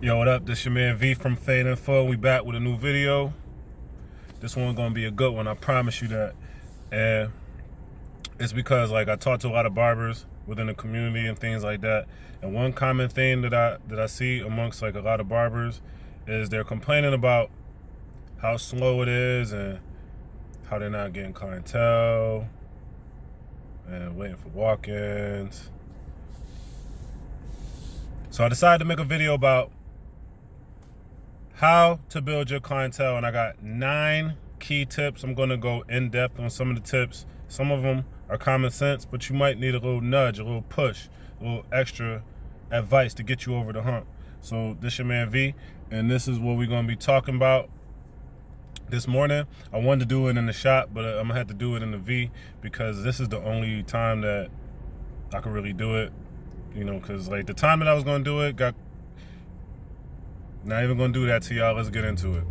Yo, what up? This your man V from Fade and Full. We back with a new video. This one gonna be a good one, I promise you that. And it's because like I talk to a lot of barbers within the community and things like that. And one common thing that I see amongst like a lot of barbers is they're complaining about how slow it is and how they're not getting clientele and waiting for walk-ins. So I decided to make a video about how to build your clientele, and I got 9 key tips. I'm going to go in depth on some of the tips. Some of them are common sense, but you might need a little nudge, a little push, a little extra advice to get you over the hump. So this your man V, and this is what we're going to be talking about this morning. I wanted to do it in the shop, but I'm gonna have to do it in the V because this is the only time that I could really do it, you know, because like the time that I was going to do it got. Not even gonna do that to y'all. Let's get into it.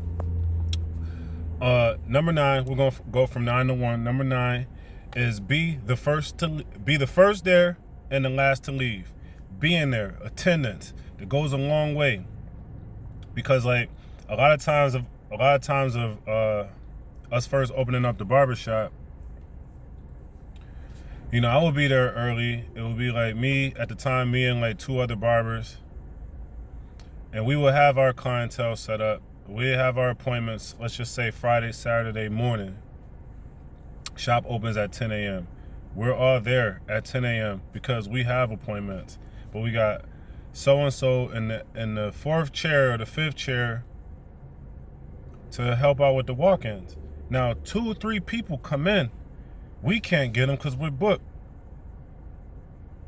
Number 9, we're gonna go from 9 to 1. Number 9 is be the first there and the last to leave. Being there, attendance, that goes a long way. Because like a lot of times of us first opening up the barbershop, you know, I would be there early. It would be like me at the time, me and like 2 other barbers. And we will have our clientele set up. We have our appointments, let's just say Friday, Saturday morning. Shop opens at 10 a.m. We're all there at 10 a.m. because we have appointments. But we got so-and-so in the 4th chair or the 5th chair to help out with the walk-ins. Now, 2 or 3 people come in. We can't get them because we're booked.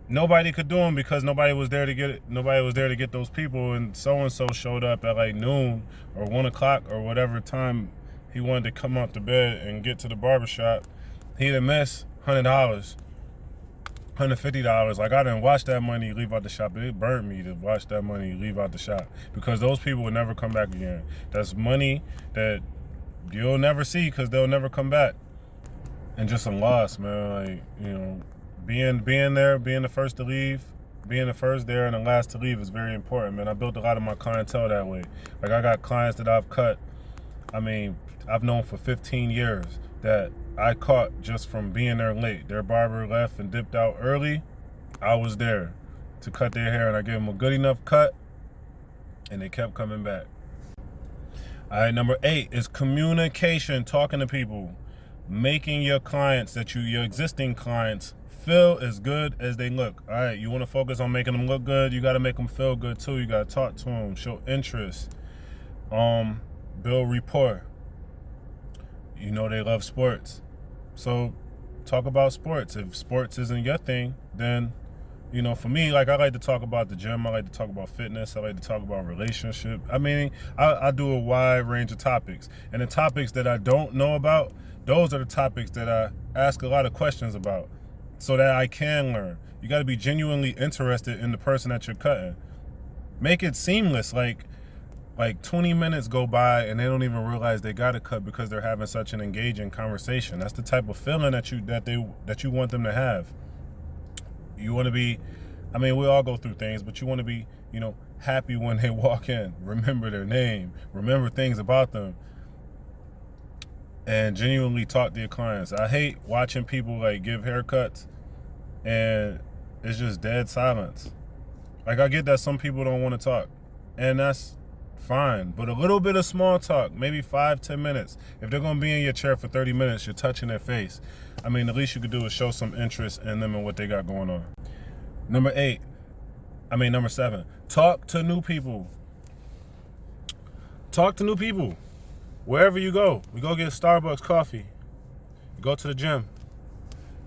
Nobody could do them because nobody was there to get it. Nobody was there to get those people, and so showed up at like noon or 1 o'clock or whatever time he wanted to come out to bed and get to the barbershop. He'd have missed $100, $150. Like I didn't watch that money leave out the shop. It burned me to watch that money leave out the shop because those people would never come back again. That's money that you'll never see because they'll never come back, and just a loss, man. Like, you know. Being there, being the first to leave, being the first there and the last to leave is very important, man. I built a lot of my clientele that way. Like I got clients that I've cut, I've known for 15 years that I caught just from being there late. Their barber left and dipped out early. I was there to cut their hair, and I gave them a good enough cut, and they kept coming back. All right, number 8 is communication, talking to people, making your clients, your existing clients, feel as good as they look. All right, you want to focus on making them look good. You got to make them feel good too. You got to talk to them, show interest, build rapport. You know they love sports, so talk about sports. If sports isn't your thing, then you know, for me, like I like to talk about the gym. I like to talk about fitness. I like to talk about relationship. I do a wide range of topics, and the topics that I don't know about, those are the topics that I ask a lot of questions about, so that I can learn. You got to be genuinely interested in the person that you're cutting. Make it seamless. Like 20 minutes go by and they don't even realize they got to cut because they're having such an engaging conversation. That's the type of feeling that you want them to have. You want to be, we all go through things, but you want to be, you know, happy when they walk in. Remember their name. Remember things about them. And genuinely talk to your clients. I hate watching people like give haircuts and it's just dead silence. Like I get that some people don't want to talk, and that's fine, but a little bit of small talk, maybe 5-10 minutes. If they're going to be in your chair for 30 minutes, you're touching their face. The least you could do is show some interest in them and what they got going on. Number 7, talk to new people. Talk to new people. Wherever you go, we go get Starbucks coffee. You go to the gym.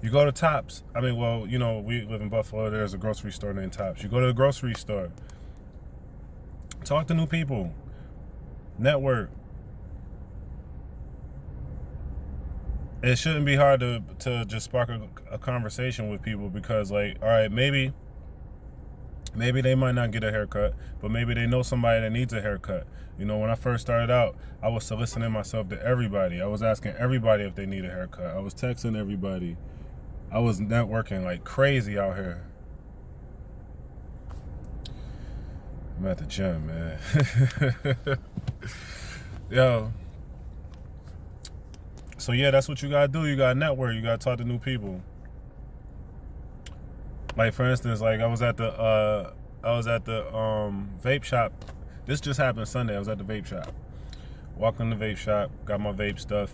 You go to Tops. We live in Buffalo. There's a grocery store named Tops. You go to the grocery store. Talk to new people. Network. It shouldn't be hard to just spark a conversation with people because, like, all right, maybe they might not get a haircut, but maybe they know somebody that needs a haircut. You know, when I first started out, I was soliciting myself to everybody. I was asking everybody if they need a haircut. I was texting everybody. I was networking like crazy out here. I'm at the gym, man. Yo. So yeah, that's what you gotta do. You gotta network. You gotta talk to new people. Like for instance, like I was at the vape shop. This just happened Sunday. I was at the vape shop. Walked in the vape shop, got my vape stuff,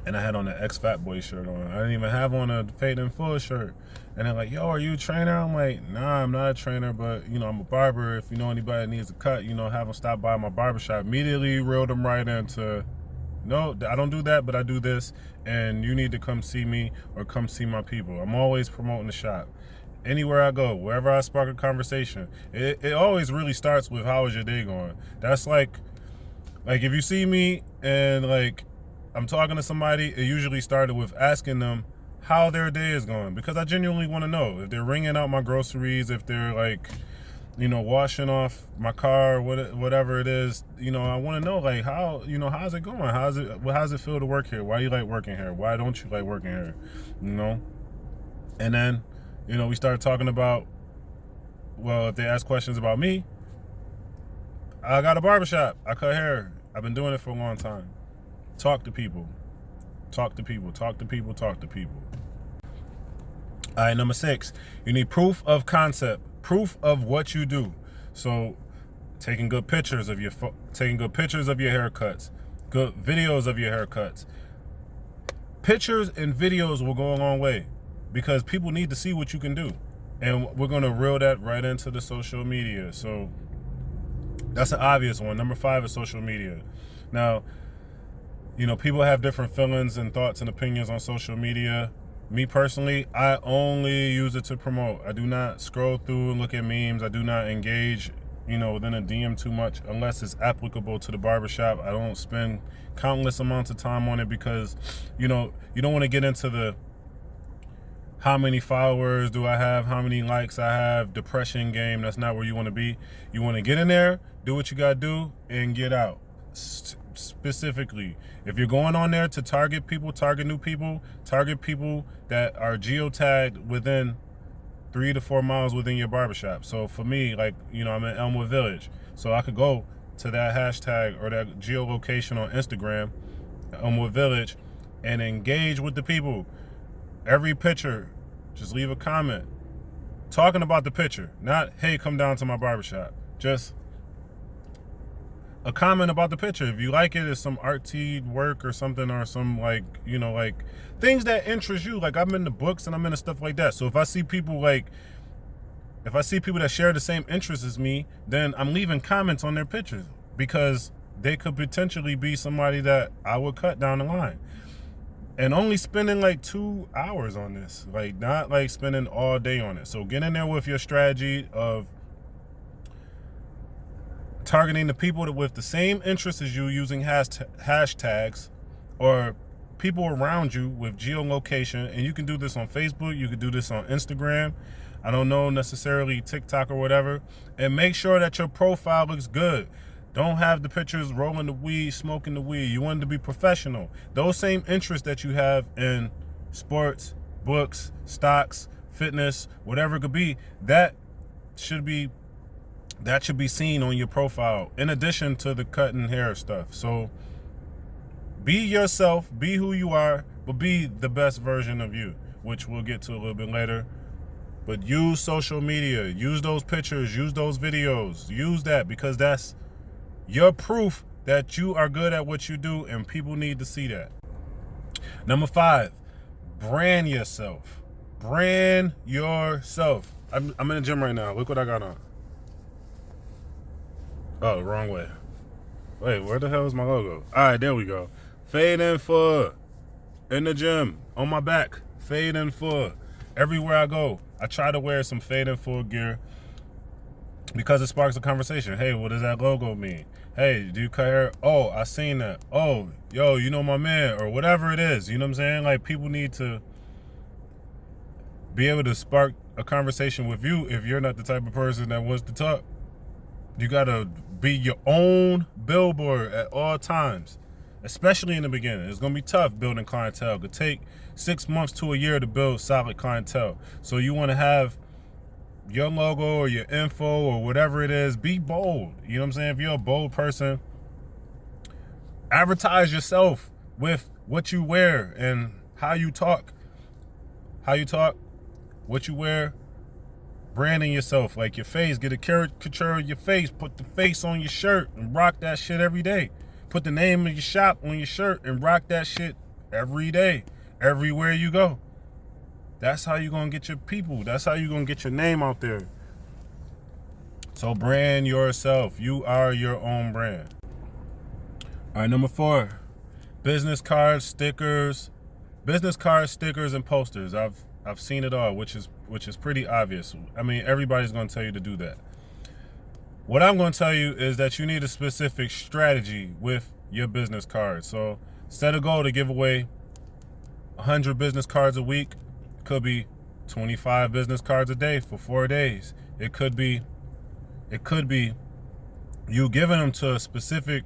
and I had on an ex-Fat Boy shirt on. I didn't even have on a Fade in Full shirt. And they're like, yo, are you a trainer? I'm like, nah, I'm not a trainer, but, you know, I'm a barber. If you know anybody that needs a cut, you know, have them stop by my barbershop. Immediately reeled them right into, no, I don't do that, but I do this, and you need to come see me or come see my people. I'm always promoting the shop. Anywhere I go, wherever I spark a conversation, it always really starts with, how is your day going? That's like if you see me and, like, I'm talking to somebody, it usually started with asking them how their day is going, because I genuinely want to know if they're ringing out my groceries, if they're, like, you know, washing off my car, whatever it is. You know, I want to know, like, how, you know, how's it going? How's it feel to work here? Why do you like working here? Why don't you like working here? You know? And then, you know, we started talking about, well, if they ask questions about me, I got a barbershop. I cut hair. I've been doing it for a long time. Talk to people. Talk to people. Talk to people. Talk to people. All right, number 6. You need proof of concept. Proof of what you do. So, taking good pictures of your haircuts. Good videos of your haircuts. Pictures and videos will go a long way, because people need to see what you can do. And we're going to reel that right into the social media. So, that's an obvious one. Number 5 is social media. Now, you know, people have different feelings and thoughts and opinions on social media. Me personally, I only use it to promote. I do not scroll through and look at memes. I do not engage, you know, within a DM too much unless it's applicable to the barbershop. I don't spend countless amounts of time on it because, you know, you don't want to get into the how many followers do I have, how many likes I have, depression game. That's not where you want to be. You want to get in there, do what you got to do, and get out. Specifically, if you're going on there to target people, target new people, target people that are geotagged within 3 to 4 miles within your barbershop. So for me, like, you know, I'm in Elmwood Village, so I could go to that hashtag or that geolocation on Instagram, Elmwood Village, and engage with the people. Every picture, just leave a comment talking about the picture, not, hey, come down to my barbershop. Just a comment about the picture. If you like it, it's some arty work or something, or some, like, you know, like things that interest you. Like, I'm into books and I'm into stuff like that. So if I see people that share the same interests as me, then I'm leaving comments on their pictures, because they could potentially be somebody that I would cut down the line. And only spending like 2 hours on this, like, not like spending all day on it. So get in there with your strategy of targeting the people with the same interests as you, using hashtags or people around you with geolocation. And you can do this on Facebook. You can do this on Instagram. I don't know necessarily TikTok or whatever. And make sure that your profile looks good. Don't have the pictures rolling the weed, smoking the weed. You want to be professional. Those same interests that you have in sports, books, stocks, fitness, whatever it could be, that should be seen on your profile, in addition to the cutting hair stuff. So be yourself, be who you are, but be the best version of you, which we'll get to a little bit later. But use social media, use those pictures, use those videos, use that, because that's your proof that you are good at what you do, and people need to see that. Number 5, brand yourself. Brand yourself. I'm in the gym right now. Look what I got on. Oh, wrong way. Wait, where the hell is my logo? All right, there we go. Fade in Full. In the gym, on my back. Fade in Full. Everywhere I go, I try to wear some Fade in Full gear, because it sparks a conversation. Hey, what does that logo mean? Hey, do you cut hair? Oh, I seen that. Oh, yo, you know my man, or whatever it is. You know what I'm saying? Like, people need to be able to spark a conversation with you. If you're not the type of person that wants to talk, you gotta be your own billboard at all times, especially in the beginning. It's gonna be tough building clientele. It could take 6 months to a year to build solid clientele. So you want to have your logo or your info or whatever it is, be bold. You know what I'm saying? If you're a bold person, advertise yourself with what you wear and how you talk. What you wear, branding yourself, like your face. Get a caricature of your face, put the face on your shirt and rock that shit every day. Put the name of your shop on your shirt and rock that shit every day, everywhere you go. That's how you're going to get your people. That's how you're going to get your name out there. So brand yourself. You are your own brand. All right, number 4, business cards, stickers. Business cards, stickers, and posters. I've seen it all, which is pretty obvious. I mean, everybody's going to tell you to do that. What I'm going to tell you is that you need a specific strategy with your business cards. So set a goal to give away 100 business cards a week. Could be 25 business cards a day for 4 days. It could be you giving them to a specific,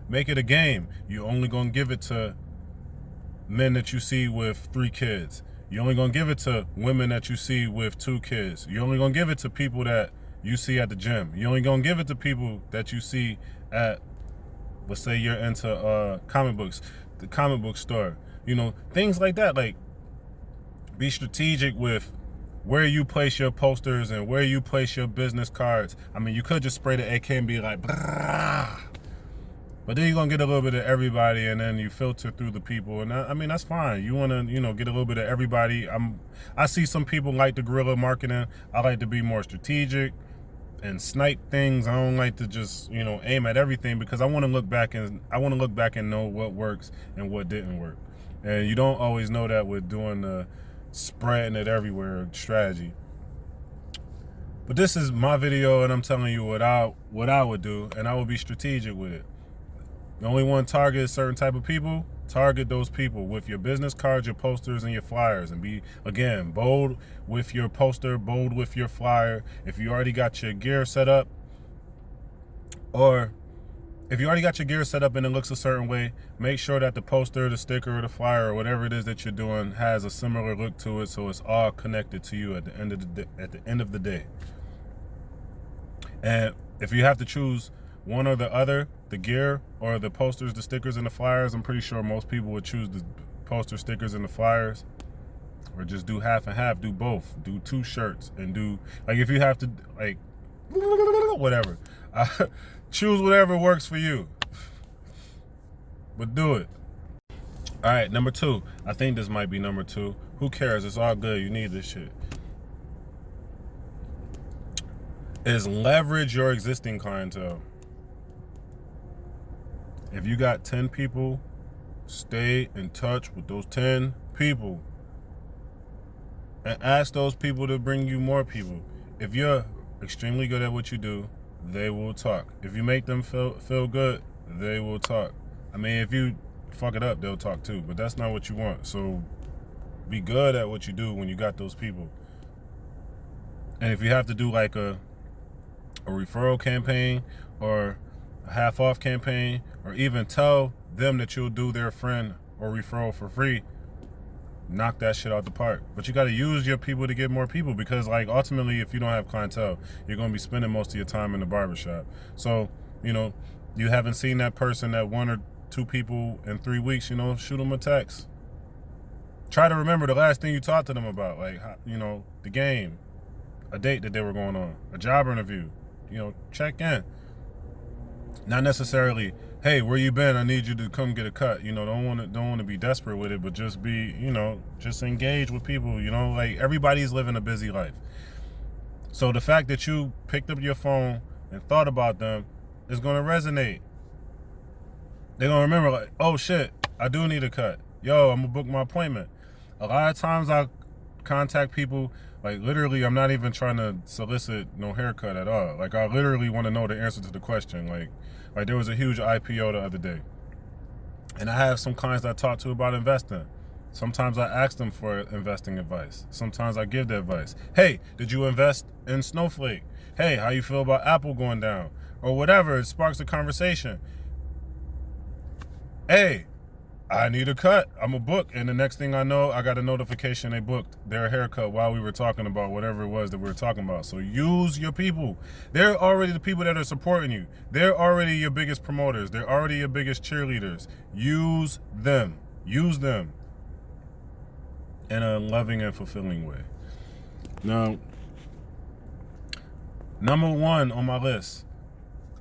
make it a game. You're only going to give it to men that you see with 3 kids. You're only going to give it to women that you see with 2 kids. You're only going to give it to people that you see at the gym. You're only going to give it to people that you see at, let's say you're into comic books, the comic book store. Things like that. Like, be strategic with where you place your posters and where you place your business cards. I mean, you could just spray the AK and be like, brah. But then you're going to get a little bit of everybody, and then you filter through the people. And I mean, that's fine. You want to, get a little bit of everybody. I see some people like the guerrilla marketing. I like to be more strategic and snipe things. I don't like to just, aim at everything, because I want to look back and know what works and what didn't work. And you don't always know that with doing the spreading it everywhere strategy. But this is my video, and I'm telling you what I would do, and I would be strategic with it. You only want to target a certain type of people. Target those people with your business cards, your posters, and your flyers. And be, again, bold with your poster, bold with your flyer. If you already got your gear set up, or if you already got your gear set up and it looks a certain way, make sure that the poster, the sticker, or the flyer, or whatever it is that you're doing has a similar look to it, so it's all connected to you at the end of the day. And if you have to choose one or the other, the gear or the posters, the stickers, and the flyers, I'm pretty sure most people would choose the poster, stickers, and the flyers. Or just do half and half. Do both. Do 2 shirts. And do, like, if you have to, like, whatever. Choose whatever works for you. But do it. All right, number 2. I think this might be number 2. Who cares? It's all good. You need this shit. Is leverage your existing clientele. If you got 10 people, stay in touch with those 10 people and ask those people to bring you more people. If you're extremely good at what you do, they will talk. If you make them feel good, they will talk. I mean, if you fuck it up, they'll talk too, but that's not what you want. So be good at what you do when you got those people. And if you have to do like a referral campaign or a half off campaign, or even tell them that you'll do their friend or referral for free, knock that shit out the park. But you got to use your people to get more people, because, like, ultimately, if you don't have clientele, you're going to be spending most of your time in the barbershop. So, you haven't seen that person, that 1 or 2 people in 3 weeks, shoot them a text. Try to remember the last thing you talked to them about, like, the game, a date that they were going on, a job interview. Check in. Not necessarily, hey, where you been? I need you to come get a cut. Don't want to be desperate with it, but just be, just engage with people. Like, everybody's living a busy life. So the fact that you picked up your phone and thought about them is going to resonate. They're going to remember, like, oh shit, I do need a cut. Yo, I'm gonna book my appointment. A lot of times I contact people, like, literally, I'm not even trying to solicit no haircut at all. Like, I literally want to know the answer to the question. Like there was a huge IPO the other day, and I have some clients that I talk to about investing. Sometimes I ask them for investing advice. Sometimes I give the advice. Hey, did you invest in Snowflake? Hey, how you feel about Apple going down? Or whatever, it sparks a conversation. Hey, I need a cut. I'm a book. And the next thing I know, I got a notification they booked their haircut while we were talking about whatever it was that we were talking about. So use your people. They're already the people that are supporting you. They're already your biggest promoters. They're already your biggest cheerleaders. Use them. Use them in a loving and fulfilling way. Now, number one on my list,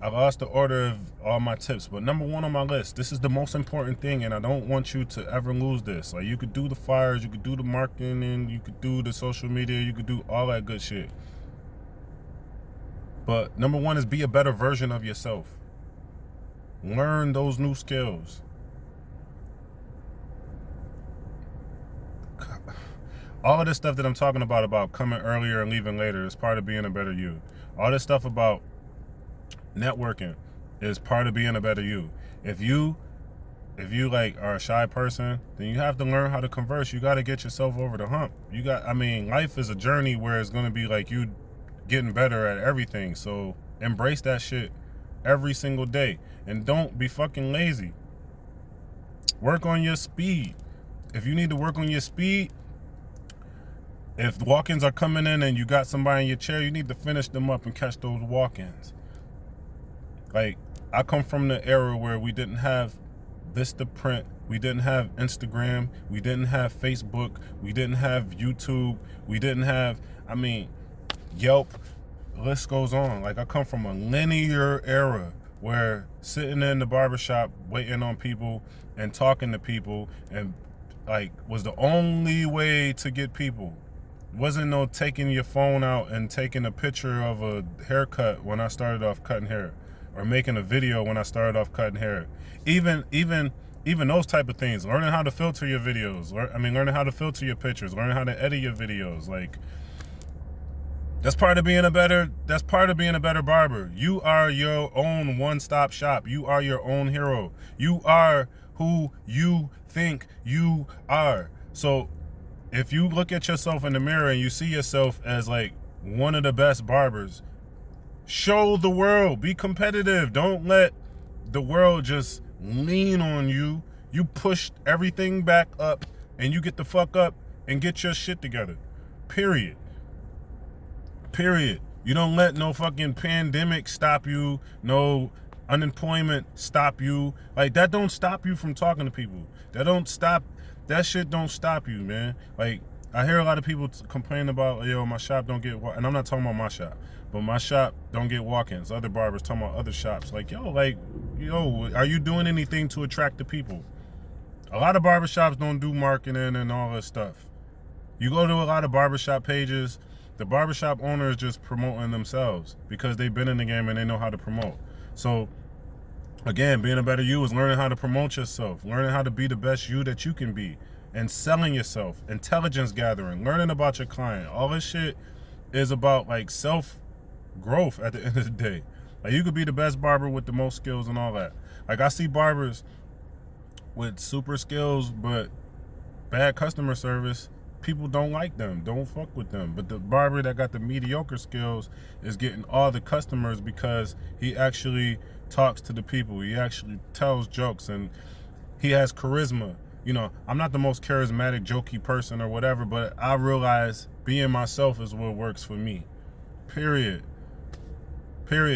I lost the order of all my tips, but number one on my list, this is the most important thing, and I don't want you to ever lose this. Like, you could do the flyers, you could do the marketing, you could do the social media, you could do all that good shit. But number one is be a better version of yourself. Learn those new skills. All of this stuff that I'm talking about coming earlier and leaving later, is part of being a better you. All this stuff about networking is part of being a better you. If you like are a shy person, then you have to learn how to converse. You got to get yourself over the hump. Life is a journey where it's going to be like you getting better at everything. So embrace that shit every single day, and don't be fucking lazy. Work on your speed. If you need to work on your speed, if walk-ins are coming in and you got somebody in your chair, you need to finish them up and catch those walk-ins. Like, I come from the era where we didn't have Vistaprint, we didn't have Instagram, we didn't have Facebook, we didn't have YouTube, we didn't have, Yelp, the list goes on. Like, I come from a linear era where sitting in the barbershop waiting on people and talking to people and was the only way to get people. Wasn't no taking your phone out and taking a picture of a haircut when I started off cutting hair, or making a video when I started off cutting hair. Even those type of things. Learning how to filter your videos. Learning how to filter your pictures. Learning how to edit your videos. Like, that's part of being a better barber. You are your own one-stop shop. You are your own hero. You are who you think you are. So if you look at yourself in the mirror and you see yourself as like one of the best barbers, show the world. Be competitive. Don't let the world just lean on you. You push everything back up and you get the fuck up and get your shit together. Period. You don't let no fucking pandemic stop you. No unemployment stop you. Like, that don't stop you from talking to people. That shit don't stop you, man. Like, I hear a lot of people complain about, my shop don't get, and I'm not talking about my shop, but my shop don't get walk-ins. Other barbers talking about other shops. Like, are you doing anything to attract the people? A lot of barbershops don't do marketing and all that stuff. You go to a lot of barbershop pages, the barbershop owner is just promoting themselves because they've been in the game and they know how to promote. So, again, being a better you is learning how to promote yourself, learning how to be the best you that you can be, and selling yourself, intelligence gathering, learning about your client. All this shit is about, like, self-growth at the end of the day. Like, you could be the best barber with the most skills and all that. Like, I see barbers with super skills but bad customer service. People don't like them, don't fuck with them. But the barber that got the mediocre skills is getting all the customers because he actually talks to the people. He actually tells jokes and he has charisma. I'm not the most charismatic, jokey person or whatever, but I realize being myself is what works for me. Period.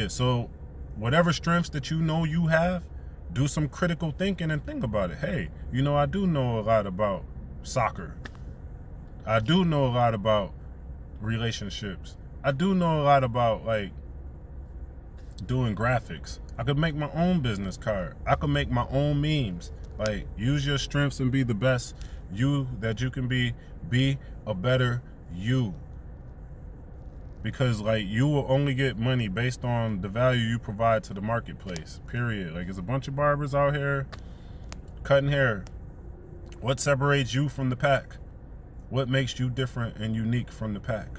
So whatever strengths that you have, do some critical thinking and think about it. Hey, I do know a lot about soccer. I do know a lot about relationships. I do know a lot about, like, doing graphics. I could make my own business card. I could make my own memes. Like, use your strengths and be the best you that you can be. Be a better you. Because, like, you will only get money based on the value you provide to the marketplace. Period. Like, there's a bunch of barbers out here cutting hair. What separates you from the pack? What makes you different and unique from the pack?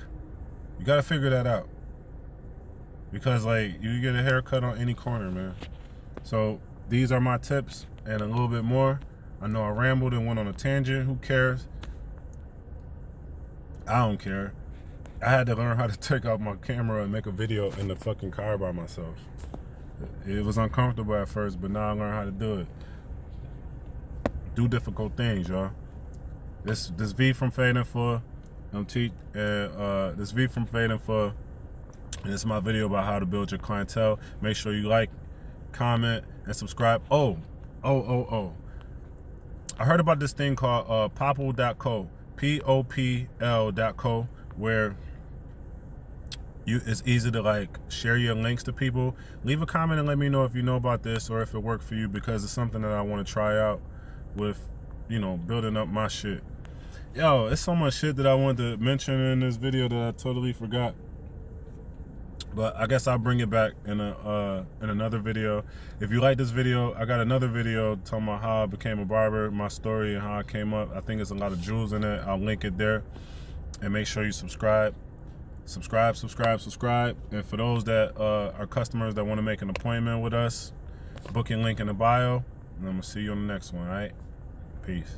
You got to figure that out. Because, like, you get a haircut on any corner, man. So, these are my tips and a little bit more. I know I rambled and went on a tangent. Who cares? I don't care. I had to learn how to take out my camera and make a video in the fucking car by myself. It was uncomfortable at first, but now I learned how to do it. do difficult things, y'all. This V from Fading for this V from Fading for, and this is my video about how to build your clientele. Make sure you like, comment, and subscribe. I heard about this thing called popl.co, popl.co, where it's easy to like share your links to people. Leave a comment and let me know if you know about this or if it worked for you, because it's something that I want to try out with, you know, building up my shit. Yo, it's so much shit that I wanted to mention in this video that I totally forgot. But I guess I'll bring it back in another video. If you like this video, I got another video talking about how I became a barber, my story, and how I came up. I think there's a lot of jewels in it. I'll link it there. And make sure you subscribe. Subscribe. And for those that are customers that want to make an appointment with us, booking link in the bio. And I'm going to see you on the next one, all right? Peace.